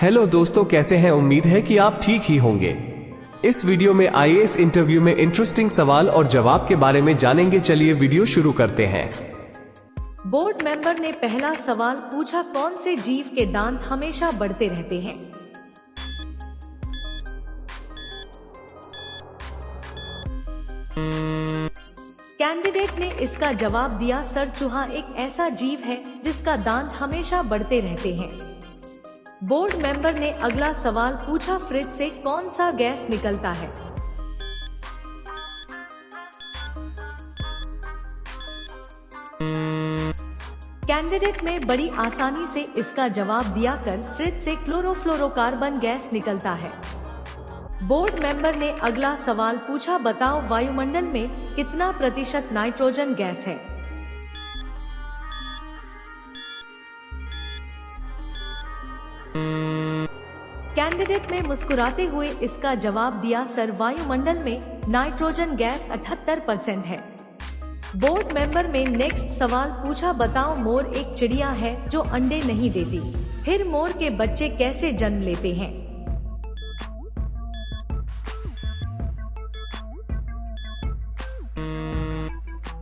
Hello दोस्तों, कैसे हैं? उम्मीद है कि आप ठीक ही होंगे। इस वीडियो में आईएएस इंटरव्यू में इंटरेस्टिंग सवाल और जवाब के बारे में जानेंगे। चलिए वीडियो शुरू करते हैं। बोर्ड मेंबर ने पहला सवाल पूछा, कौन से जीव के दांत हमेशा बढ़ते रहते हैं? कैंडिडेट ने इसका जवाब दिया, सर चूहा एक ऐसा जीव है जिसका दांत हमेशा बढ़ते रहते हैं। बोर्ड मेंबर ने अगला सवाल पूछा, फ्रिज से कौन सा गैस निकलता है? कैंडिडेट में बड़ी आसानी से इसका जवाब दिया कर फ्रिज से क्लोरोफ्लोरोकार्बन गैस निकलता है। बोर्ड मेंबर ने अगला सवाल पूछा, बताओ वायुमंडल में कितना प्रतिशत नाइट्रोजन गैस है? कैंडिडेट ने मुस्कुराते हुए इसका जवाब दिया, सर वायुमंडल में नाइट्रोजन गैस 78% है। बोर्ड मेंबर में नेक्स्ट सवाल पूछा, बताओ मोर एक चिड़िया है जो अंडे नहीं देती, फिर मोर के बच्चे कैसे जन्म लेते हैं?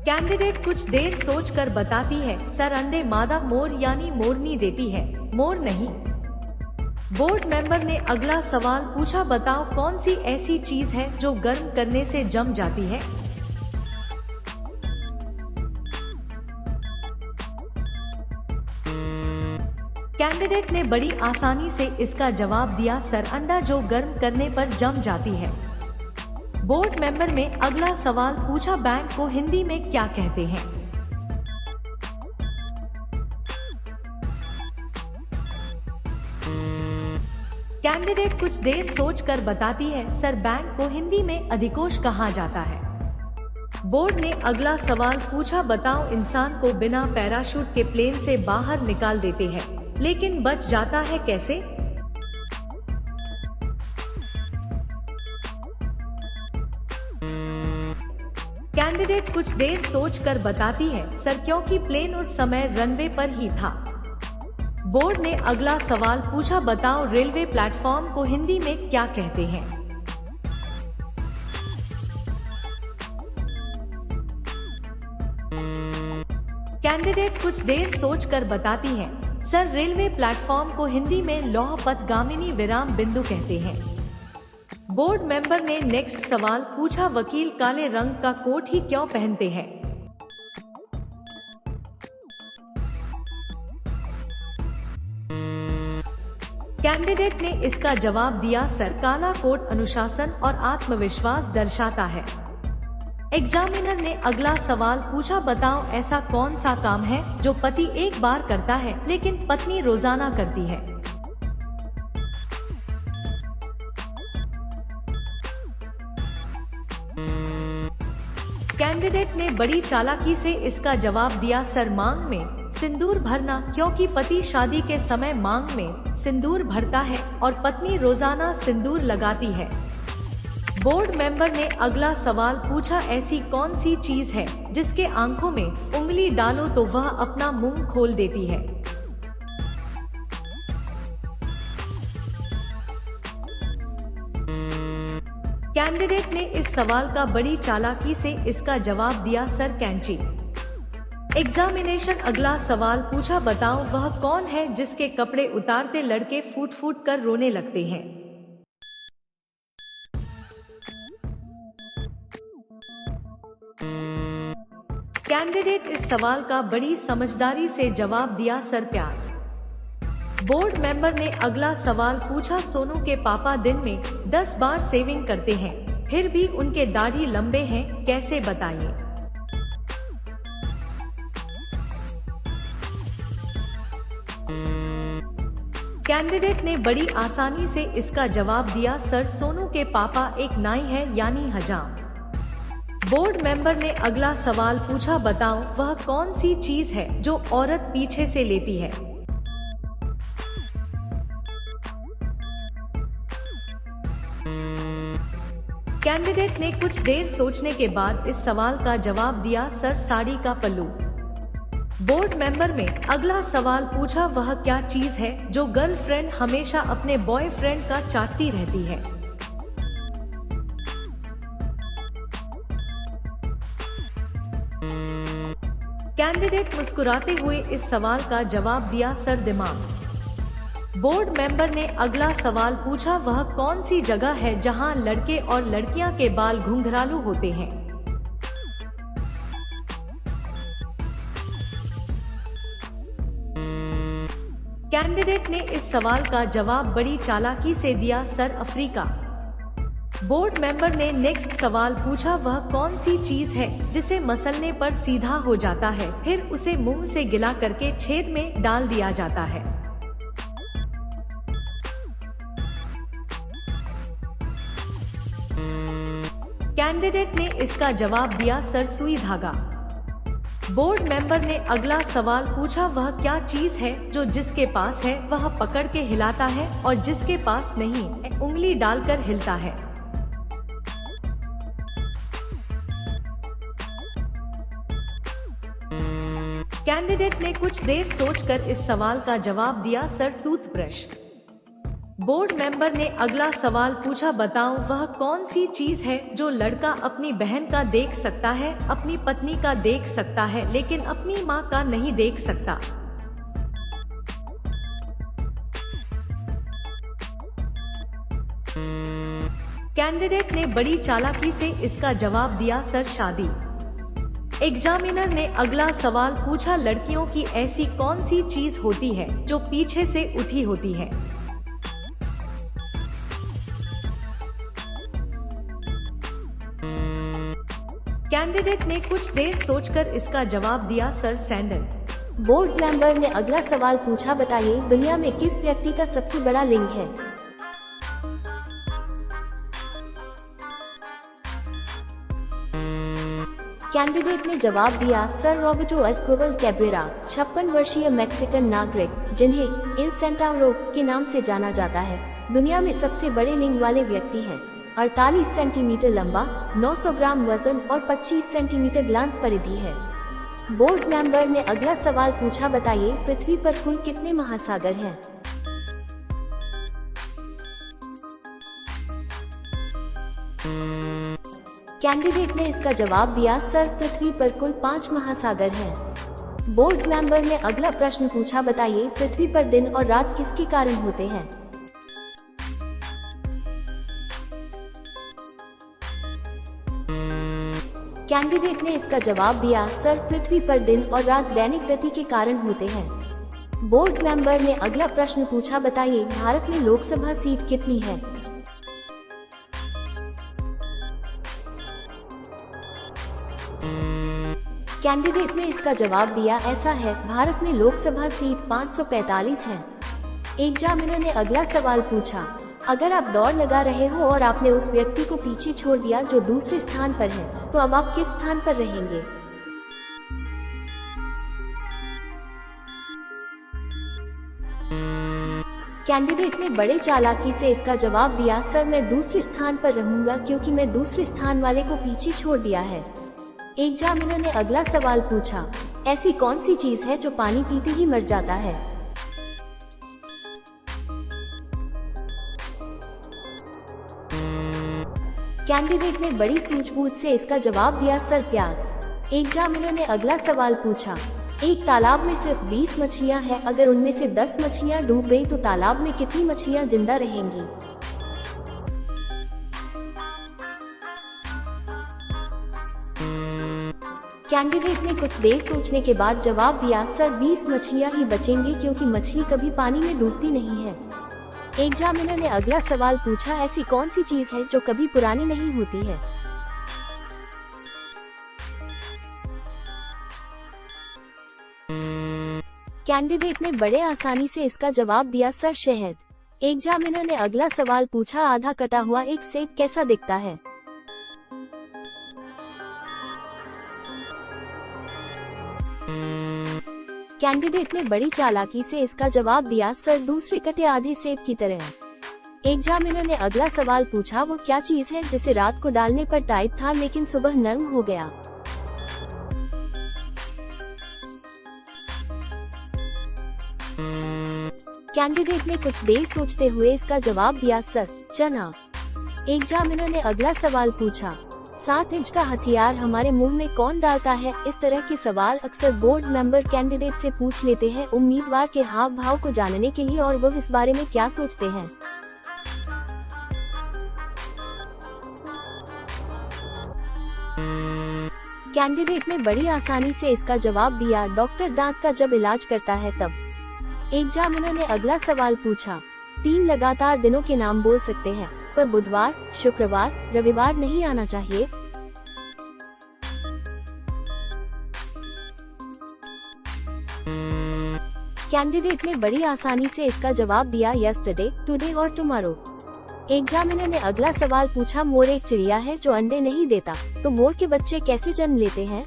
कैंडिडेट कुछ देर सोचकर बताती है, सर अंडे मादा मोर यानी मोरनी देती है, मोर नहीं। बोर्ड मेंबर ने अगला सवाल पूछा, बताओ कौन सी ऐसी चीज है जो गर्म करने से जम जाती है? कैंडिडेट ने बड़ी आसानी से इसका जवाब दिया, सर अंडा जो गर्म करने पर जम जाती है। बोर्ड मेंबर में अगला सवाल पूछा, बैंक को हिंदी में क्या कहते हैं? कैंडिडेट कुछ देर सोचकर बताती है, सर बैंक को हिंदी में अधिकोष कहा जाता है। बोर्ड ने अगला सवाल पूछा, बताओ इंसान को बिना पैराशूट के प्लेन से बाहर निकाल देते हैं लेकिन बच जाता है कैसे? कैंडिडेट कुछ देर सोचकर बताती है, सर क्योंकि प्लेन उस समय रनवे पर ही था। बोर्ड ने अगला सवाल पूछा, बताओ रेलवे प्लेटफॉर्म को हिंदी में क्या कहते हैं? कैंडिडेट कुछ देर सोचकर बताती है, सर रेलवे प्लेटफॉर्म को हिंदी में लौह पथ गामिनी विराम बिंदु कहते हैं। बोर्ड मेंबर ने नेक्स्ट सवाल पूछा, वकील काले रंग का कोट ही क्यों पहनते हैं? कैंडिडेट ने इसका जवाब दिया, सर काला कोट अनुशासन और आत्मविश्वास दर्शाता है। एग्जामिनर ने अगला सवाल पूछा, बताओ ऐसा कौन सा काम है जो पति एक बार करता है लेकिन पत्नी रोजाना करती है? कैंडिडेट ने बड़ी चालाकी से इसका जवाब दिया, सर मांग में सिंदूर भरना, क्योंकि पति शादी के समय मांग में सिंदूर भरता है और पत्नी रोजाना सिंदूर लगाती है। बोर्ड मेंबर ने अगला सवाल पूछा, ऐसी कौन सी चीज है जिसके आंखों में उंगली डालो तो वह अपना मुंह खोल देती है? कैंडिडेट ने इस सवाल का बड़ी चालाकी से इसका जवाब दिया, सर कैंची। एग्जामिनेशन अगला सवाल पूछा, बताओ वह कौन है जिसके कपड़े उतारते लड़के फूट फूट कर रोने लगते हैं? कैंडिडेट इस सवाल का बड़ी समझदारी से जवाब दिया, सर प्याज। बोर्ड मेंबर ने अगला सवाल पूछा, सोनू के पापा दिन में 10 बार सेविंग करते हैं फिर भी उनके दाढ़ी लंबे हैं, कैसे बताइए? कैंडिडेट ने बड़ी आसानी से इसका जवाब दिया, सर सोनू के पापा एक नाई है यानी हजाम। बोर्ड मेंबर ने अगला सवाल पूछा, बताओ वह कौन सी चीज है जो औरत पीछे से लेती है? कैंडिडेट ने कुछ देर सोचने के बाद इस सवाल का जवाब दिया, सर साड़ी का पल्लू। बोर्ड मेंबर में अगला सवाल पूछा, वह क्या चीज है जो गर्लफ्रेंड हमेशा अपने बॉयफ्रेंड का चाटती रहती है? कैंडिडेट मुस्कुराते हुए इस सवाल का जवाब दिया, सर दिमाग। बोर्ड मेंबर ने अगला सवाल पूछा, वह कौन सी जगह है जहां लड़के और लड़कियां के बाल घुंघरालू होते हैं? कैंडिडेट ने इस सवाल का जवाब बड़ी चालाकी से दिया, सर अफ्रीका। बोर्ड मेंबर ने नेक्स्ट सवाल पूछा, वह कौन सी चीज है जिसे मसलने पर सीधा हो जाता है, फिर उसे मुंह से गिला करके छेद में डाल दिया जाता है? कैंडिडेट ने इसका जवाब दिया, सर सुई धागा। बोर्ड मेंबर ने अगला सवाल पूछा, वह क्या चीज है जो जिसके पास है वह पकड़ के हिलाता है और जिसके पास नहीं है उंगली डालकर हिलता है? कैंडिडेट ने कुछ देर सोचकर इस सवाल का जवाब दिया, सर टूथब्रश। बोर्ड मेंबर ने अगला सवाल पूछा, बताओ वह कौन सी चीज है जो लड़का अपनी बहन का देख सकता है, अपनी पत्नी का देख सकता है, लेकिन अपनी मां का नहीं देख सकता? कैंडिडेट ने बड़ी चालाकी से इसका जवाब दिया, सर शादी। एग्जामिनर ने अगला सवाल पूछा, लड़कियों की ऐसी कौन सी चीज होती है जो पीछे से उठी होती है? कैंडिडेट ने कुछ देर सोचकर इसका जवाब दिया, सर सैंडल। बोर्ड मेंबर ने अगला सवाल पूछा, बताइए दुनिया में किस व्यक्ति का सबसे बड़ा लिंग है? कैंडिडेट ने जवाब दिया, सर रॉबर्टो एस्कोबल कैब्रेरा, 56 वर्षीय मैक्सिकन नागरिक जिन्हें इल सेंटाउरो के नाम से जाना जाता है, दुनिया में सबसे बड़े लिंग वाले व्यक्ति हैं। 48 सेंटीमीटर लंबा, 900 ग्राम वजन और 25 सेंटीमीटर ग्लांस परिधि है। बोर्ड मेंबर ने अगला सवाल पूछा, बताइए पृथ्वी पर कुल कितने महासागर हैं? कैंडिडेट ने इसका जवाब दिया, सर पृथ्वी पर कुल 5 महासागर हैं। बोर्ड मेंबर ने अगला प्रश्न पूछा, बताइए पृथ्वी पर दिन और रात किसके कारण होते हैं? कैंडिडेट ने इसका जवाब दिया, सर पृथ्वी पर दिन और रात दैनिक गति के कारण होते हैं। बोर्ड मेंबर ने अगला प्रश्न पूछा, बताइए भारत में लोकसभा सीट कितनी है? कैंडिडेट ने इसका जवाब दिया, ऐसा है, भारत में लोकसभा सीट 545 है। एग्जामिनर ने अगला सवाल पूछा, अगर आप दौड़ लगा रहे हो और आपने उस व्यक्ति को पीछे छोड़ दिया जो दूसरे स्थान पर है, तो अब आप किस स्थान पर रहेंगे? कैंडिडेट ने बड़े चालाकी से इसका जवाब दिया, सर मैं दूसरे स्थान पर रहूंगा क्योंकि मैं दूसरे स्थान वाले को पीछे छोड़ दिया है। एग्जामिनर ने अगला सवाल पूछा, ऐसी कौन सी चीज है जो पानी पीते ही मर जाता है? कैंडिडेट ने बड़ी सूझबूझ से इसका जवाब दिया, सर प्यास। एग्जामिनर ने अगला सवाल पूछा, एक तालाब में सिर्फ 20 मछलियां हैं, अगर उनमें से 10 मछलियां डूब गई तो तालाब में कितनी मछलियां जिंदा रहेंगी? कैंडिडेट ने कुछ देर सोचने के बाद जवाब दिया, सर 20 मछलियां ही बचेंगी क्योंकि मछली कभी पानी में डूबती नहीं है। एग्जामिनर ने अगला सवाल पूछा, ऐसी कौन सी चीज है जो कभी पुरानी नहीं होती है? कैंडिडेट ने बड़े आसानी से इसका जवाब दिया, सर शहद। एग्जामिनर ने अगला सवाल पूछा, आधा कटा हुआ एक सेब कैसा दिखता है? कैंडिडेट ने बड़ी चालाकी से इसका जवाब दिया, सर दूसरे कटे आधे सेब की तरह। एग्जामिनर ने अगला सवाल पूछा, वो क्या चीज है जिसे रात को डालने पर टाइट था लेकिन सुबह नरम हो गया? कैंडिडेट ने कुछ देर सोचते हुए इसका जवाब दिया, सर चना। एग्जामिनर ने अगला सवाल पूछा, 7 इंच का हथियार हमारे मुंह में कौन डालता है? इस तरह के सवाल अक्सर बोर्ड मेंबर कैंडिडेट से पूछ लेते हैं उम्मीदवार के हाव भाव को जानने के लिए और वो इस बारे में क्या सोचते हैं। कैंडिडेट ने बड़ी आसानी से इसका जवाब दिया, डॉक्टर दांत का जब इलाज करता है तब। एग्जामिनर ने अगला सवाल पूछा, 3 लगातार दिनों के नाम बोल सकते हैं पर बुधवार, शुक्रवार, रविवार नहीं आना चाहिए। कैंडिडेट ने बड़ी आसानी से इसका जवाब दिया, यस्टरडे, टुडे और टुमारो। एग्जामिनर ने अगला सवाल पूछा, मोर एक चिड़िया है जो अंडे नहीं देता, तो मोर के बच्चे कैसे जन्म लेते हैं?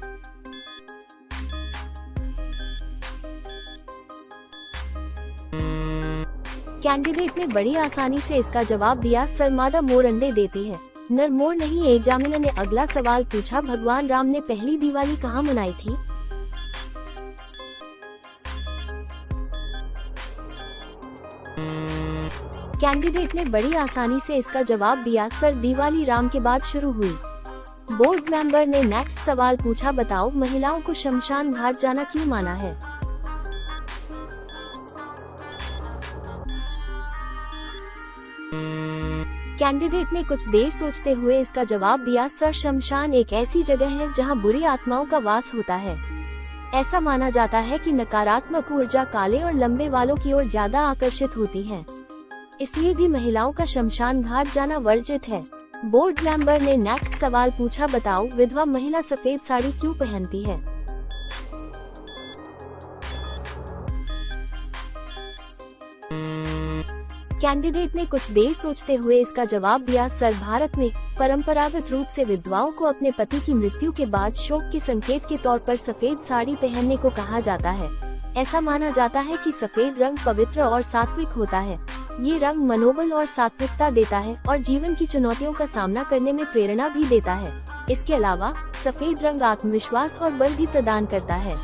कैंडिडेट ने बड़ी आसानी से इसका जवाब दिया, सर मादा मोर अंडे देती है, नर मोर नहीं। एग्जामिनर ने अगला सवाल पूछा, भगवान राम ने पहली दिवाली कहाँ मनाई थी? कैंडिडेट ने बड़ी आसानी से इसका जवाब दिया, सर दिवाली राम के बाद शुरू हुई। बोर्ड मेंबर ने नेक्स्ट सवाल पूछा, बताओ महिलाओं को शमशान घाट जाना क्यों मना है? कैंडिडेट ने कुछ देर सोचते हुए इसका जवाब दिया, सर शमशान एक ऐसी जगह है जहां बुरी आत्माओं का वास होता है। ऐसा माना जाता है कि नकारात्मक ऊर्जा काले और लंबे बालों की ओर ज्यादा आकर्षित होती है, इसलिए भी महिलाओं का शमशान घाट जाना वर्जित है। बोर्ड मेंबर ने नेक्स्ट सवाल पूछा, बताओ विधवा महिला सफेद साड़ी क्यों पहनती है? कैंडिडेट ने कुछ देर सोचते हुए इसका जवाब दिया, सर भारत में परंपरागत रूप से विधवाओं को अपने पति की मृत्यु के बाद शोक के संकेत के तौर पर सफेद साड़ी पहनने को कहा जाता है। ऐसा माना जाता है कि सफेद रंग पवित्र और सात्विक होता है। ये रंग मनोबल और सात्विकता देता है और जीवन की चुनौतियों का सामना करने में प्रेरणा भी देता है। इसके अलावा सफेद रंग आत्मविश्वास और बल भी प्रदान करता है।